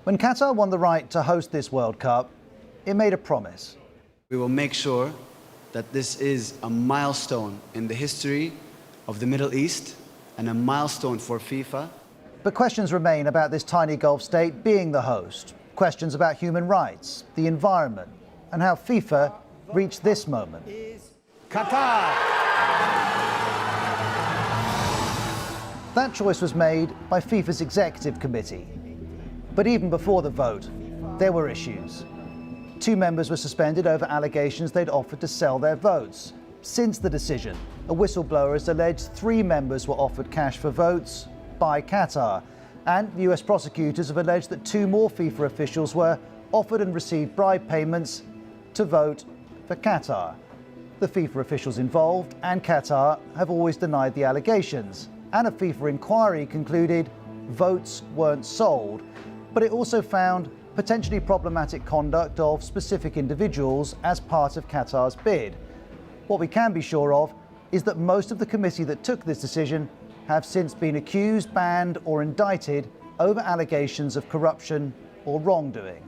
When Qatar won the right to host this World Cup, it made a promise. We will make sure that this is a milestone in the history of the Middle East and a milestone for FIFA. But questions remain about this tiny Gulf state being the host. Questions about human rights, the environment, and how FIFA reached this moment. Qatar! That choice was made by FIFA's executive committee. But even before the vote, there were issues. 2 members were suspended over allegations they'd offered to sell their votes. Since the decision, a whistleblower has alleged 3 members were offered cash for votes by Qatar. And US prosecutors have alleged that 2 more FIFA officials were offered and received bribe payments to vote for Qatar. The FIFA officials involved and Qatar have always denied the allegations. And a FIFA inquiry concluded votes weren't sold. But it also found potentially problematic conduct of specific individuals as part of Qatar's bid. What we can be sure of is that most of the committee that took this decision have since been accused, banned, or indicted over allegations of corruption or wrongdoing.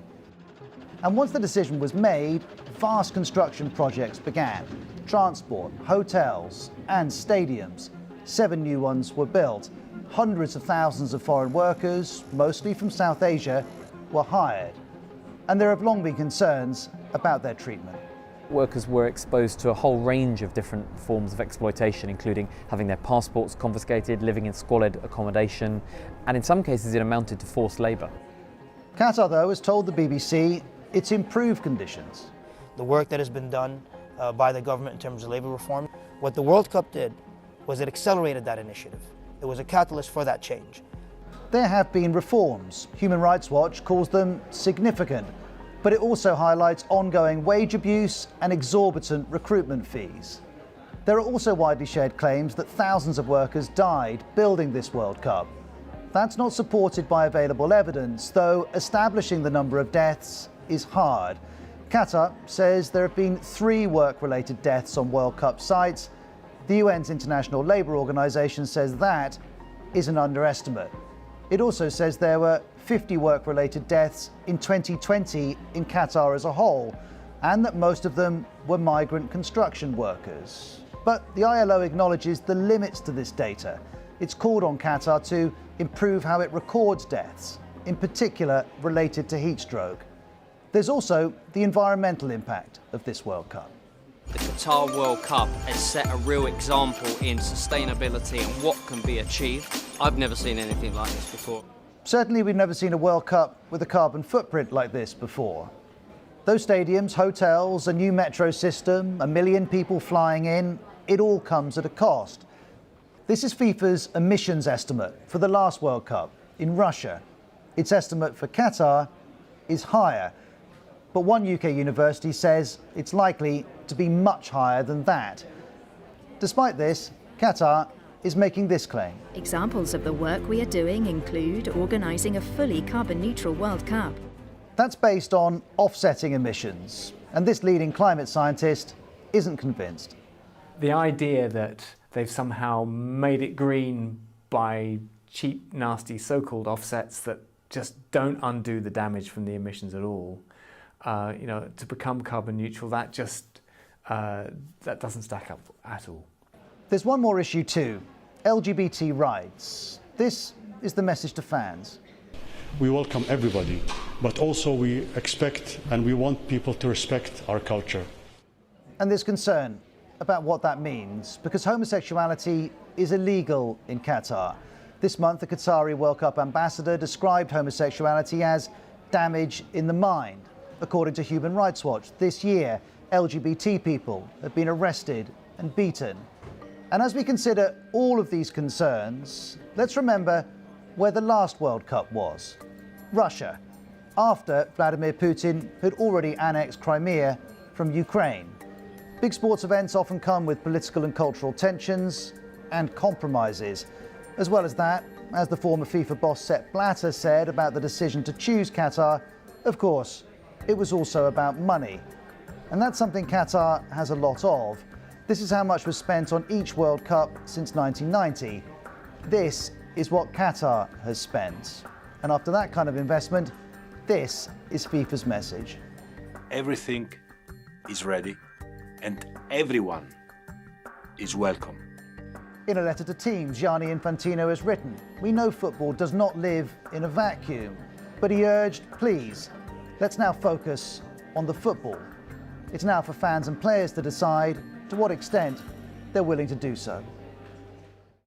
And once the decision was made, vast construction projects began. Transport, hotels, and stadiums. 7 new ones were built. Hundreds of thousands of foreign workers, mostly from South Asia, were hired. And there have long been concerns about their treatment. Workers were exposed to a whole range of different forms of exploitation, including having their passports confiscated, living in squalid accommodation, and in some cases it amounted to forced labour. Qatar, though, has told the BBC it's improved conditions. The work that has been done by the government in terms of labour reform, what the World Cup did was it accelerated that initiative. It was a catalyst for that change. There have been reforms. Human Rights Watch calls them significant, but it also highlights ongoing wage abuse and exorbitant recruitment fees. There are also widely shared claims that thousands of workers died building this World Cup. That's not supported by available evidence, though establishing the number of deaths is hard. Qatar says there have been 3 work-related deaths on World Cup sites. The UN's International Labour Organization says that is an underestimate. It also says there were 50 work-related deaths in 2020 in Qatar as a whole, and that most of them were migrant construction workers. But the ILO acknowledges the limits to this data. It's called on Qatar to improve how it records deaths, in particular related to heat stroke. There's also the environmental impact of this World Cup. The Qatar World Cup has set a real example in sustainability and what can be achieved. I've never seen anything like this before. Certainly we've never seen a World Cup with a carbon footprint like this before. Those stadiums, hotels, a new metro system, 1 million people flying in, it all comes at a cost. This is FIFA's emissions estimate for the last World Cup in Russia. Its estimate for Qatar is higher. But one UK university says it's likely to be much higher than that. Despite this, Qatar is making this claim. Examples of the work we are doing include organising a fully carbon-neutral World Cup. That's based on offsetting emissions, and this leading climate scientist isn't convinced. The idea that they've somehow made it green by cheap, nasty so-called offsets that just don't undo the damage from the emissions at all, to become carbon neutral, that doesn't stack up at all. There's one more issue too, LGBT rights. This is the message to fans. We welcome everybody, but also we expect and we want people to respect our culture. And there's concern about what that means, because homosexuality is illegal in Qatar. This month, the Qatari World Cup ambassador described homosexuality as damage in the mind. According to Human Rights Watch, this year, LGBT people have been arrested and beaten. And as we consider all of these concerns, let's remember where the last World Cup was. Russia, after Vladimir Putin had already annexed Crimea from Ukraine. Big sports events often come with political and cultural tensions and compromises. As well as that, as the former FIFA boss Sepp Blatter said about the decision to choose Qatar, of course, it was also about money. And that's something Qatar has a lot of. This is how much was spent on each World Cup since 1990. This is what Qatar has spent. And after that kind of investment, This is FIFA's message. Everything is ready and everyone is welcome. In a letter to teams, Gianni Infantino has written, "We know football does not live in a vacuum," but he urged, please, let's now focus on the football. It's now for fans and players to decide to what extent they're willing to do so.